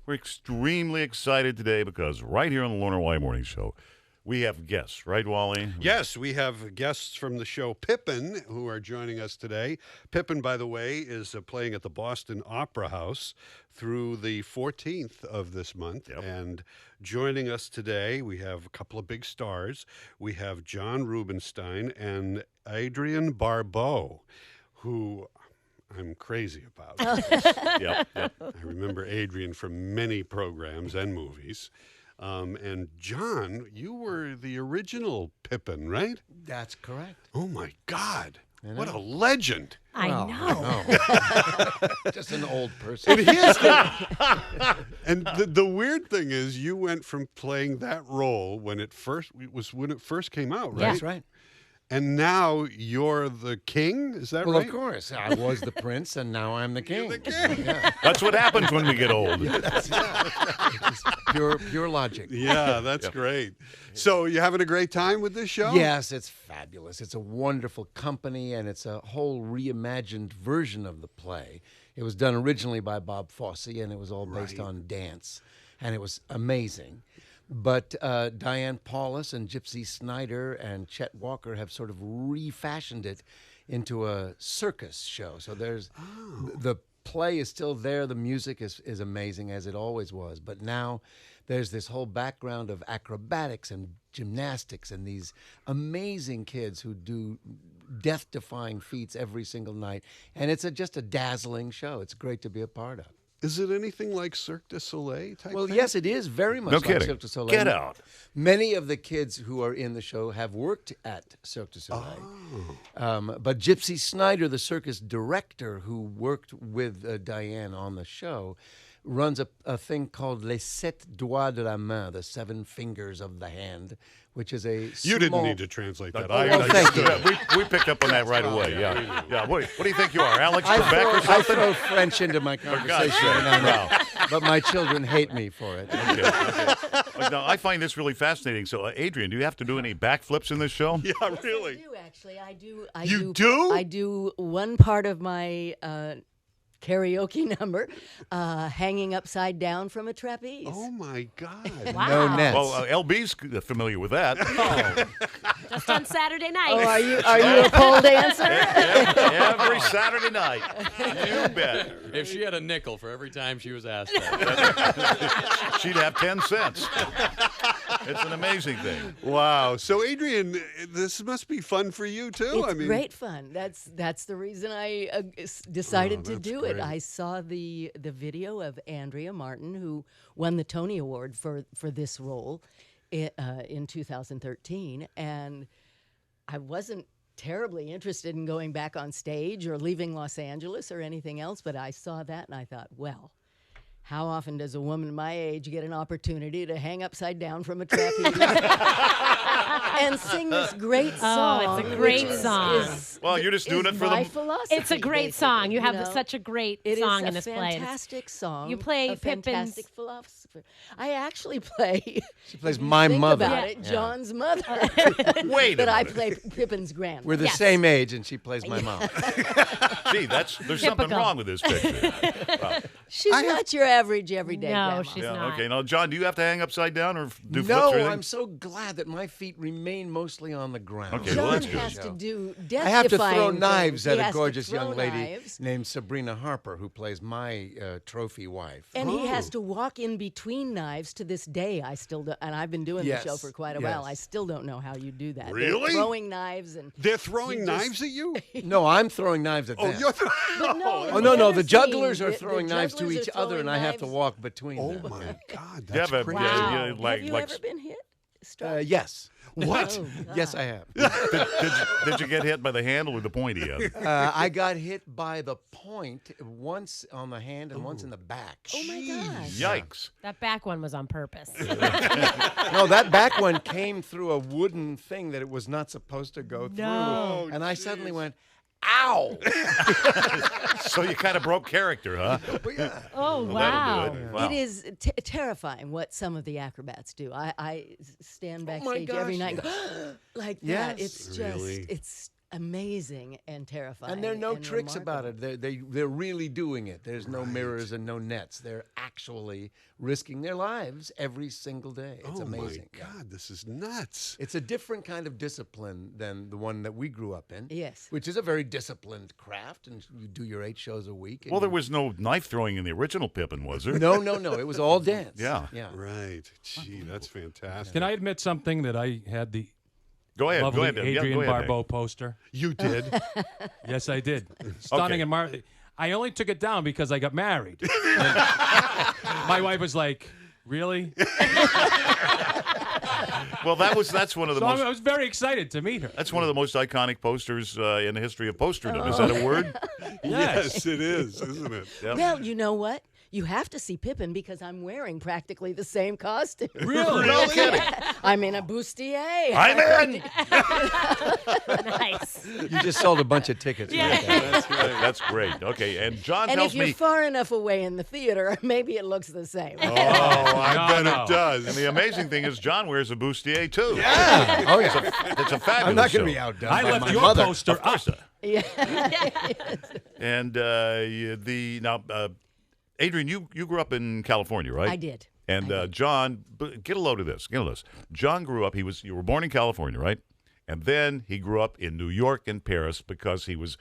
We're extremely excited today because right here on the Loren Wally Morning Show, we have guests, right, Wally? Yes, we have guests from the show Pippin who are joining us today. Pippin, by the way, is playing at the Boston Opera House through the 14th of this month. Yep. And joining us today, we have a couple of big stars. We have John Rubinstein and Adrienne Barbeau, who I'm crazy about. Yep. I remember Adrienne from many programs and movies. And John, you were the original Pippin, right? That's correct. Oh, my God. What a legend. I know. I know. Just an old person. It is. And the weird thing is you went from playing that role when it first came out, right? That's right. And now you're the king? Is that Well, right? of course. I was the prince, and now I'm the king. You're the king. Yeah. That's what happens when we get old. It's pure logic. Yeah, that's great. So you having a great time with this show? Yes, it's fabulous. It's a wonderful company, and it's a whole reimagined version of the play. It was done originally by Bob Fosse, and it was all based on dance, and it was amazing. But Diane Paulus and Gypsy Snyder and Chet Walker have sort of refashioned it into a circus show. So there's the play is still there. The music is amazing, as it always was. But now there's this whole background of acrobatics and gymnastics and these amazing kids who do death-defying feats every single night. And it's just a dazzling show. It's great to be a part of. Is it anything like Cirque du Soleil type Well, thing? yes, it is very much No like kidding. Cirque du Soleil. Get out. Many of the kids who are in the show have worked at Cirque du Soleil. But Gypsy Snyder, the circus director who worked with Diane on the show, runs a thing called Les Sept Doigts de la Main, the 7 fingers of the hand, which is a You didn't small- need to translate that. thank you. We picked up on that right away. Yeah. What do you think you are, Alex I Trebek or throw, I something? throw French into my conversation, sake. but my children hate me for it. Okay. Now, I find this really fascinating. So, Adrienne, do you have to do any backflips in this show? Yeah, I really. do, actually. I do. You do? I do one part of my karaoke number hanging upside down from a trapeze. Oh, my God. No nets. Well, LB's familiar with that. Just on Saturday night. Oh, are you a pole dancer? Every Saturday night. You bet. If she had a nickel for every time she was asked that. She'd have 10 cents. It's an amazing thing. Wow. So, Adrienne, this must be fun for you, too. It's great fun. That's the reason I decided to do it. great. I saw the video of Andrea Martin, who won the Tony Award for this role in 2013, and I wasn't terribly interested in going back on stage or leaving Los Angeles or anything else, but I saw that and I thought, well, how often does a woman my age get an opportunity to hang upside down from a trapeze and sing this great song? Oh, it's a great which song. Well, you're just doing it for my the... philosophy. It's a great basically, song. You have know? such a great It song is in this a play. fantastic song. You play a Pippin's- fantastic philosopher. I actually play. She plays my think mother. about it, John's mother. Wait a But I minute. play Pippin's grandmother. We're the Yes. same age, and she plays my mom. Gee, there's something Typical. wrong with this picture. Wow. She's not your average everyday No, grandma. she's Yeah, not. okay. Now, John, do you have to hang upside down or do flips No, or anything? I'm so glad that my feet remain mostly on the ground. Okay, well, John that's good. has to do I have to throw death-defying knives things. at He a has to gorgeous throw young lady knives, named Sabrina Harper, who plays my trophy wife. and he has to walk in between knives to this day. I still do, and I've been doing Yes, the show for quite a while. yes. I still don't know how you do that. They're Really? throwing knives and They're throwing You just- knives at you? No, I'm throwing knives at Oh, them. you're But no, Oh, in no, the the other jugglers scene, are the throwing knives to jugglers each are other, and I have to throwing walk between Oh, them. my God. Do you have That's a- crazy. Wow. like, Have you like, ever been hit? Struck? Yes. What? Oh, Yes, God. I have. did you get hit by the handle or the pointy end? I got hit by the point once on the hand and once in the back. Oh my gosh! Yikes. That back one was on purpose. No, that back one came through a wooden thing that it was not supposed to go No. through. And I suddenly went, ow! So you kind of broke character, huh? Oh, Well, wow. that'll do it. Wow. It is terrifying what some of the acrobats do. I stand my backstage every gosh, night and go like Yes. that. It's just Really? it's amazing and terrifying. And there are no and tricks about remarkable. it. They're really doing it. There's no mirrors and no nets. They're actually risking their lives every single day. It's amazing. Oh, my God, this is nuts. It's a different kind of discipline than the one that we grew up in. Yes. Which is a very disciplined craft, and you do your 8 shows a week. and Well, there you- was no knife throwing in the original Pippin, was there? No. It was all dance. Yeah. Yeah. Right. Gee, that's fantastic. Can I admit something that I had the Go ahead. lovely Go ahead. Yeah, Adrienne go ahead, Barbeau poster? You did? Yes, I did. Stunning Okay. and I only took it down because I got married. My wife was like, "Really?" Well, that's one of the So most. I was very excited to meet her. That's one of the most iconic posters in the history of posterdom. Is that a word? Yes, it is, isn't it? Yep. Well, you know what? You have to see Pippin because I'm wearing practically the same costume. Really? No kidding. I'm in a bustier. I'm in. Nice. You just sold a bunch of tickets. Yeah. That's great. Okay, and John And tells if you're me. far enough away in the theater, maybe it looks the same. Oh, I bet No. it does. And the amazing thing is, John wears a bustier too. Yeah. Oh, yeah. It's a fabulous. I'm not going show. to be outdone I by left my your mother. poster Of course. up. Yeah. And Adrienne, you grew up in California, right? I did. And John, get a load of this. Get a load of this. John grew up. You were born in California, right? And then he grew up in New York and Paris because he was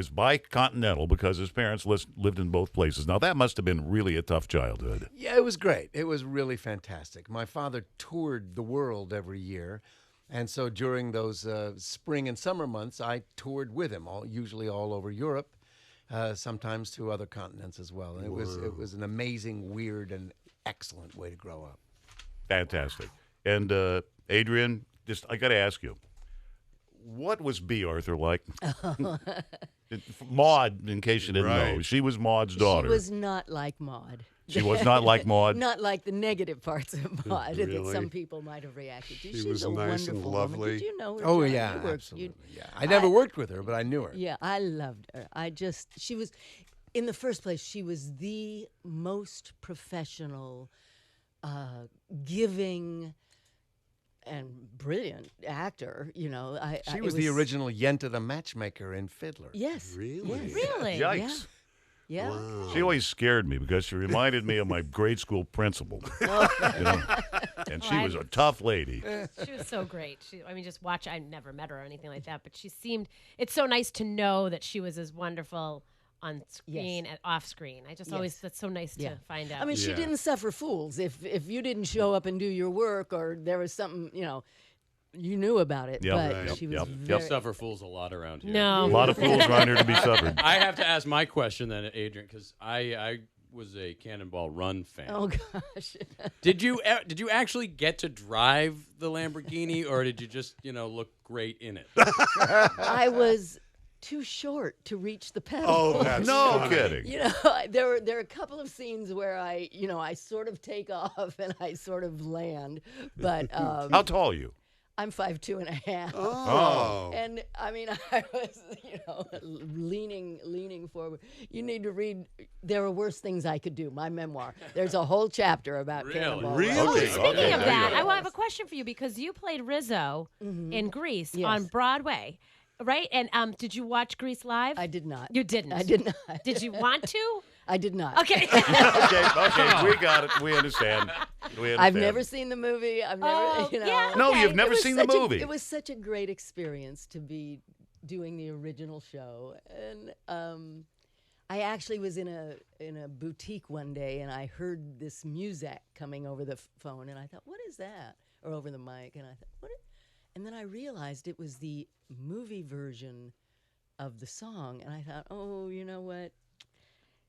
bicontinental because his parents lived in both places. Now that must have been really a tough childhood. Yeah, it was great. It was really fantastic. My father toured the world every year. And so during those spring and summer months, I toured with him, usually all over Europe, sometimes to other continents as well. And it was an amazing, weird, and excellent way to grow up. Fantastic. And Adrienne, I got to ask you, what was B. Arthur like? Maud, in case you didn't know, Right. she was Maud's daughter. She was not like Maud. She was not like Maud. Not like the negative parts of Maud that Really? some people might have reacted to. She She's was a nice and wonderful lovely. woman. Did you know her? Oh, John? yeah, You worked- absolutely. Yeah. I never worked with her, but I knew her. Yeah, I loved her. She was, in the first place, she was the most professional, giving, and brilliant actor. You know, She it was the original Yenta the matchmaker in Fiddler. Yes. Really? Yes. Really? Yikes. Yeah. Wow. She always scared me because she reminded me of my grade school principal. You know? And she was a tough lady. She was so great. Just watch. I never met her or anything like that, but she seemed. It's so nice to know that she was as wonderful on screen and off screen. I just always. That's so nice to find out. I mean, she Yeah. didn't suffer fools. If you didn't show up and do your work, or there was something, you knew about it. Yep. But Right. she was Yep. very. Suffer fools a lot around here. A no. lot of fools around here to be suffered. I have to ask my question then, Adrienne, because I was a Cannonball Run fan. Oh gosh. Did you actually get to drive the Lamborghini, or did you just look great in it? I was too short to reach the pedal. Oh, that's No funny. kidding. There are a couple of scenes where I sort of take off and I sort of land, but How tall are you? I'm 5'2.5". Oh. And I mean, I was, leaning forward. You need to read. There are worse things I could do. My memoir. There's a whole chapter about Really? Cannonball. Really? Run. Okay, Speaking okay, of there you that, go. I have a question for you because you played Rizzo in Grease Yes. on Broadway, right? And did you watch Grease live? I did not. You didn't. I did not. Did you want to? I did not. Okay. Okay, we got it. We understand. I've never seen the movie. I've never, Oh, yeah. No, Okay. you've never It was seen the such a- movie. It was such a great experience to be doing the original show, and I actually was in a boutique one day, and I heard this music coming over the phone, and I thought, "What is that?" Or over the mic, and I thought, "What?" And then I realized it was the movie version of the song, and I thought, "Oh, you know what?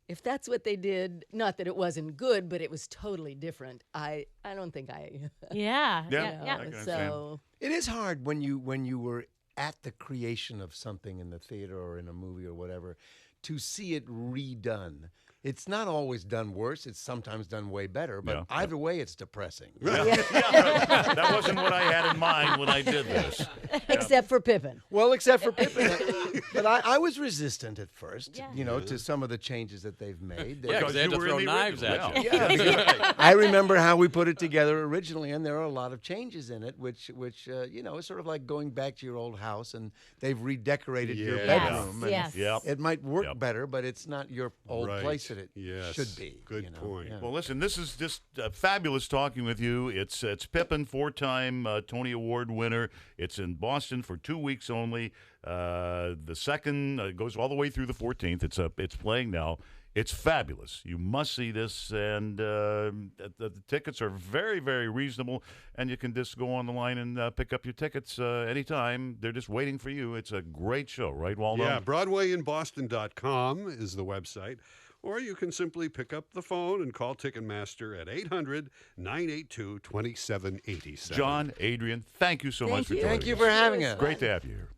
If that's what they did, not that it wasn't good, but it was totally different. I don't think I." Yeah. Yeah. Yeah. I can So It is hard when you were at the creation of something in the theater or in a movie or whatever to see it redone. It's not always done worse. It's sometimes done way better. But Yeah. either way, it's depressing. That wasn't what I had in mind when I did this. except for Pippin. Well, except for Pippin. But I was resistant at first, Yeah. to some of the changes that they've made. Yeah, because they had you to were in throw the knives original, at you. Yeah, because I remember how we put it together originally, and there are a lot of changes in it, which you know, is sort of like going back to your old house, and they've redecorated your Yes. bedroom. and Yes. Yep. It might work Yep. better, but it's not your old Right. place that it Yes. should be. Good you know? point. Yeah. Well, listen, this is just fabulous talking with you. It's Pippin, 4-time Tony Award winner. It's in Boston for 2 weeks only. The second goes all the way through the 14th. It's playing now. It's fabulous. You must see this, and the tickets are very, very reasonable. And you can just go on the line and pick up your tickets anytime. They're just waiting for you. It's a great show, right, Waldo? Yeah, BroadwayInBoston.com is the website. Or you can simply pick up the phone and call Ticketmaster at 800-982-2787. John, Adrienne, thank you so much for joining Thank you us. for having us. Great to have you here.